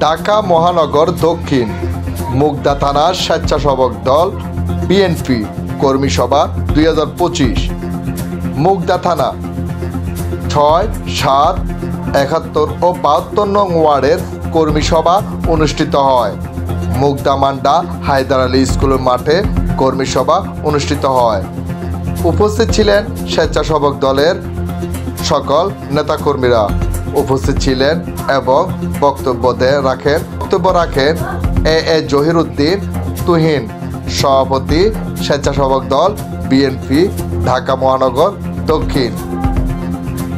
ঢাকা মহানগর দক্ষিণ মুগদা থানার স্বেচ্ছাসেবক দল বিএনপি কর্মী সভা 2025। মুগদা থানা 6, 7, 71 ও 72 নং ওয়ার্ডের কর্মী সভা অনুষ্ঠিত হয়। মুগদা মান্ডা হায়দার আলী স্কুলের মাঠে কর্মী সভা অনুষ্ঠিত হয়। উপস্থিত ছিলেন স্বেচ্ছাসেবক দলের সকল নেতাকর্মীরা উপস্থিত ছিলেন এবং বক্তব্য রাখেন এ জহির উদ্দিন তুহিন, সভাপতি স্বেচ্ছাসেবক দল বিএনপি ঢাকা মহানগর দক্ষিণ।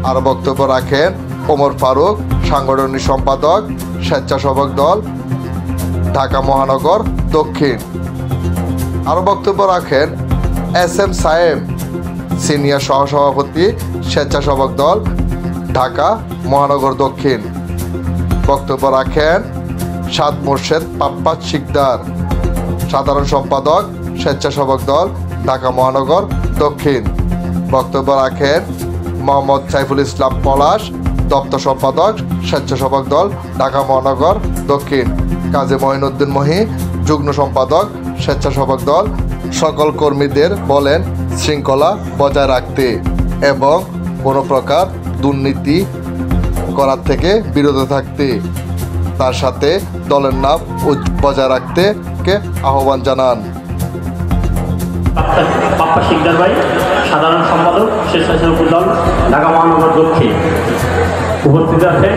আর বক্তব্য রাখেন ওমর ফারুক, সাংগঠনিক সম্পাদক স্বেচ্ছাসেবক দল ঢাকা মহানগর দক্ষিণ। আরও বক্তব্য রাখেন SM সায়েম, সিনিয়র সহসভাপতি স্বেচ্ছাসেবক দল ঢাকা মহানগর দক্ষিণ। বক্তব্য রাখেন সাদ মোর্শেদ পাপ্পা শিকদার, সাধারণ সম্পাদক স্বেচ্ছাসেবক দল ঢাকা মহানগর দক্ষিণ। বক্তব্য রাখেন মোহাম্মদ সাইফুল ইসলাম পলাশ, দপ্তর সম্পাদক স্বেচ্ছাসেবক দল ঢাকা মহানগর দক্ষিণ। কাজী মঈনুদ্দিন মহি, যুগ্ম সম্পাদক স্বেচ্ছাসেবক দল। সকল কর্মীদের বলেন শৃঙ্খলা বজায় রাখতে এবং কোনো প্রকার দুর্নীতি করার থেকে বিরত থাকতে, তার সাথে দলের নাম বজায় রাখতে আহ্বান জানান। পাপ্পা শিকদার ভাই, সাধারণ সম্পাদক স্বেচ্ছাসেবক দল ঢাকা মহানগর দক্ষিণ উপস্থিত আছে।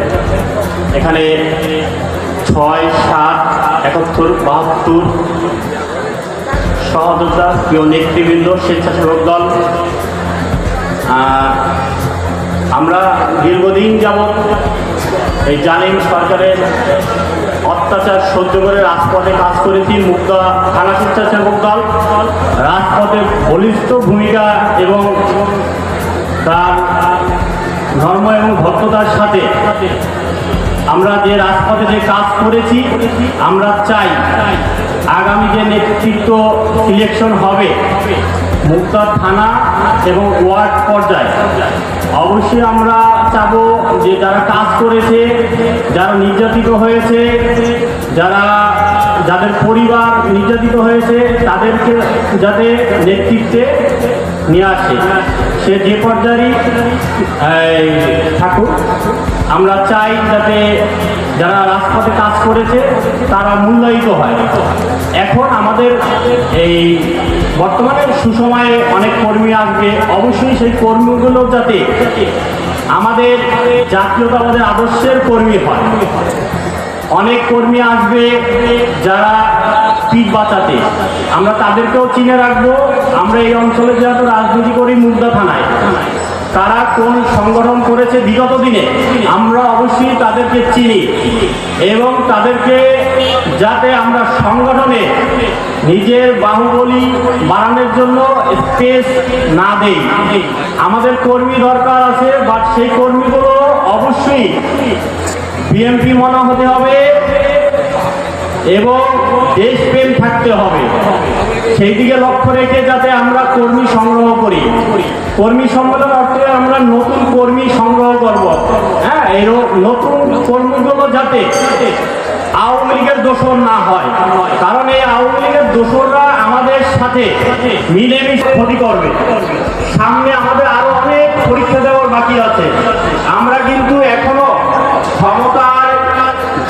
এখানে 6, 7, 71, 72 সহযোদ্ধা, প্রিয় নেতৃবৃন্দ, স্বেচ্ছাসেবক দল। আমরা দীর্ঘদিন যাবৎ এই জালিম সরকারের অত্যাচার সহ্য করে রাজপথে কাজ করেছি। মুগদা থানা স্বেচ্ছাসেবক দল রাজপথে বলিষ্ঠ ভূমিকা এবং তার ধর্ম এবং ভক্ততার সাথে আমরা যে রাজপথে যে কাজ করেছি, আমরা চাই আগামী যে নেতৃত্ব সিলেকশন হবে মুগদা থানা এবং ওয়ার্ড পর্যায়ে, অবশ্যই আমরা চাবো যে যারা কাজ করেছে, যারা নির্যাতিত হয়েছে, যাদের পরিবার নির্যাতিত হয়েছে, তাদেরকে যাতে নেতৃত্বে নিয়ে আসে, সে যে পর্যায়েই থাকুক। আমরা চাই যাতে যারা রাজপথে কাজ করেছে তারা মূল্যায়িত হয়। এখন আমাদের এই বর্তমানে সুসময়ে অনেক কর্মী আসবে, অবশ্যই সেই কর্মীগুলো যাতে আমাদের জাতীয়তাবাদের আদর্শের কর্মী হয়। অনেক কর্মী আসবে যারা পিঠ বাঁচাতে, আমরা তাদেরকেও চিনে রাখবো। আমরা এই অঞ্চলে যেহেতু রাজনীতি করি মুগদা থানায়, তারা কোন সংগঠন করেছে বিগত দিনে আমরা অবশ্যই তাদেরকে চিনি এবং তাদেরকে যাতে আমরা সংগঠনে নিজের বাহুবলী বাড়ানোর জন্য স্পেস না দেই। আমাদের কর্মী দরকার আছে, বাট সেই কর্মীগুলো অবশ্যই বিএনপি মনা হতে হবে এবং দেশপ্রেম থাকতে হবে। সেই দিকে লক্ষ্য রেখে যাতে আমরা কর্মী সংগ্রহ করি। কর্মী সম্মেলন অর্থে আমরা নতুন কর্মী সংগ্রহ করব। হ্যাঁ, এই নতুন কর্মীগুলো যাতে আওয়ামী লীগের দোসর না হয়, কারণ এই আওয়ামী লীগের দোসররা আমাদের সাথে মিলেমিশে ক্ষতি করবে। সামনে আমাদের আরো অনেক পরীক্ষা দেওয়ার বাকি আছে। আমরা কিন্তু এখনো ক্ষমতায়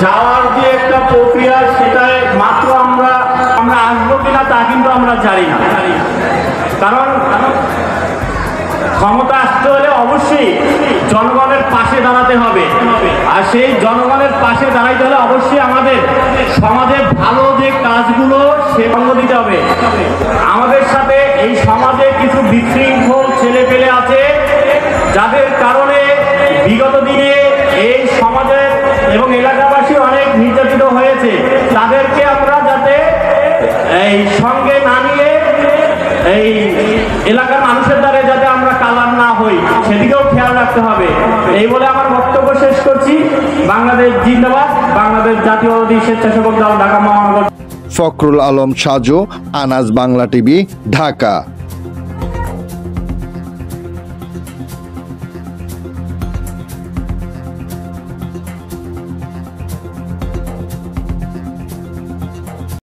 যাওয়ার যে একটা প্রক্রিয়া, সেটাই মাত্র আমরা আসবো কিনা তা কিন্তু আমরা জানি না। কারণ ক্ষমতা আসতে হলে অবশ্যই জনগণের পাশে দাঁড়াতে হবে, আর সেই জনগণের পাশে দাঁড়াইতে হলে অবশ্যই আমাদের সমাজে ভালো যে কাজগুলো সে অঙ্গ দিতে হবে। আমাদের সাথে এই সমাজে কিছু বিশৃঙ্খল ছেলে পেলে আছে, যাদের কারণে বিগত দিনে এই সমাজের এবং এলাকাবাসী অনেক নির্যাতিত হয়েছে। তাদেরকে আমরা যাতে এই সঙ্গে না নিয়ে এই এলাকার মানুষের দ্বারা যাতে আমরা কালার না হই, সেদিকেও খেয়াল রাখতে হবে। এই বলে আমার বক্তব্য শেষ করছি। বাংলাদেশ জিন্দাবাদ, বাংলাদেশ জাতীয়তাবাদী স্বেচ্ছাসেবক দল ঢাকা মহানগর। ফখরুল আলম সাজু, আনাজ বাংলা টিভি, ঢাকা।